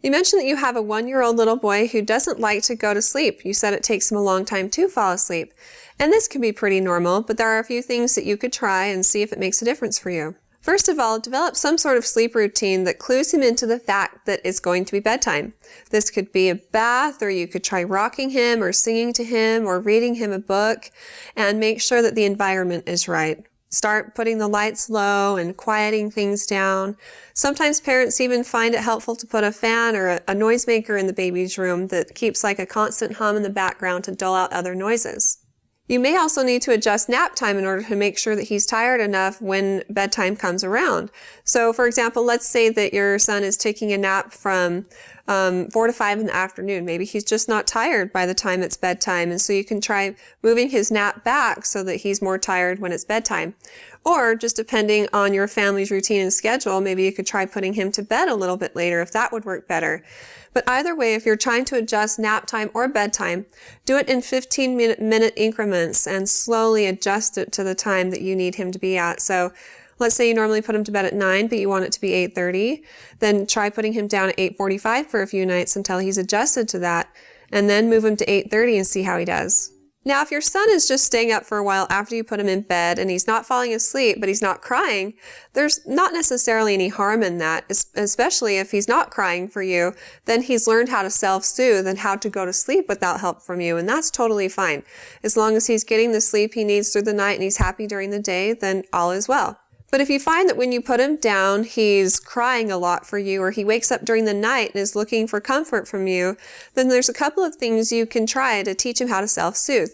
You mentioned that you have a 1-year-old little boy who doesn't like to go to sleep. You said it takes him a long time to fall asleep. And this can be pretty normal, but there are a few things that you could try and see if it makes a difference for you. First of all, develop some sort of sleep routine that clues him into the fact that it's going to be bedtime. This could be a bath, or you could try rocking him or singing to him or reading him a book, and make sure that the environment is right. Start putting the lights low and quieting things down. Sometimes parents even find it helpful to put a fan or a noisemaker in the baby's room that keeps like a constant hum in the background to dull out other noises. You may also need to adjust nap time in order to make sure that he's tired enough when bedtime comes around. So for example, let's say that your son is taking a nap from 4 to 5 in the afternoon. Maybe he's just not tired by the time it's bedtime, and so you can try moving his nap back so that he's more tired when it's bedtime. Or just depending on your family's routine and schedule, maybe you could try putting him to bed a little bit later if that would work better. But either way, if you're trying to adjust nap time or bedtime, do it in 15-minute increments and slowly adjust it to the time that you need him to be at. So let's say you normally put him to bed at 9, but you want it to be 8:30. Then try putting him down at 8:45 for a few nights until he's adjusted to that, and then move him to 8:30 and see how he does. Now, if your son is just staying up for a while after you put him in bed and he's not falling asleep, but he's not crying, there's not necessarily any harm in that, especially if he's not crying for you. Then he's learned how to self-soothe and how to go to sleep without help from you, and that's totally fine. As long as he's getting the sleep he needs through the night and he's happy during the day, then all is well. But if you find that when you put him down, he's crying a lot for you, or he wakes up during the night and is looking for comfort from you, then there's a couple of things you can try to teach him how to self-soothe.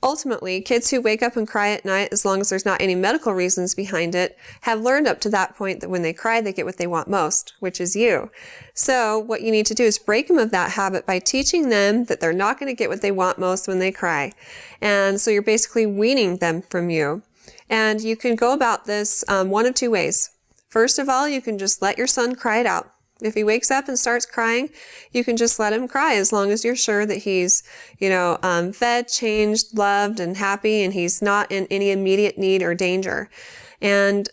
Ultimately, kids who wake up and cry at night, as long as there's not any medical reasons behind it, have learned up to that point that when they cry, they get what they want most, which is you. So what you need to do is break them of that habit by teaching them that they're not going to get what they want most when they cry. And so you're basically weaning them from you. And you can go about this one of two ways. First of all, you can just let your son cry it out. If he wakes up and starts crying, you can just let him cry as long as you're sure that he's, fed, changed, loved, and happy, and he's not in any immediate need or danger. And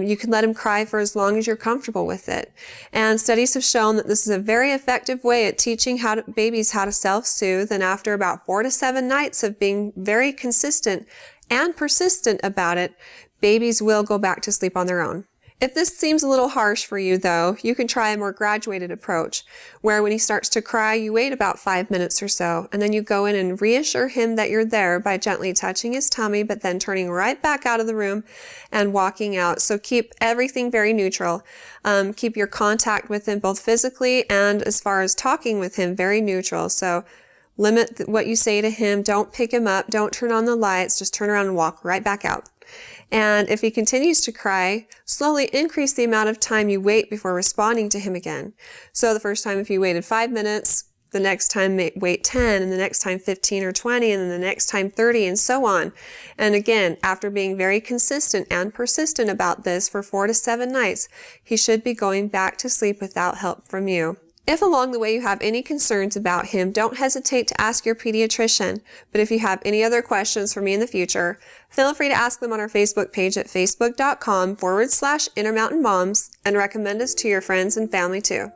you can let him cry for as long as you're comfortable with it. And studies have shown that this is a very effective way at teaching babies how to self-soothe. And after about 4 to 7 nights of being very consistent and persistent about it, babies will go back to sleep on their own. If this seems a little harsh for you, though, you can try a more graduated approach, where when he starts to cry, you wait about 5 minutes or so, and then you go in and reassure him that you're there by gently touching his tummy, but then turning right back out of the room and walking out. So keep everything very neutral. Keep your contact with him both physically and as far as talking with him very neutral. So limit what you say to him. Don't pick him up. Don't turn on the lights. Just turn around and walk right back out. And if he continues to cry, slowly increase the amount of time you wait before responding to him again. So the first time, if you waited 5 minutes, the next time wait 10, and the next time 15 or 20, and then the next time 30, and so on. And again, after being very consistent and persistent about this for 4 to 7 nights, he should be going back to sleep without help from you. If along the way you have any concerns about him, don't hesitate to ask your pediatrician. But if you have any other questions for me in the future, feel free to ask them on our Facebook page at facebook.com/Intermountain Moms, and recommend us to your friends and family too.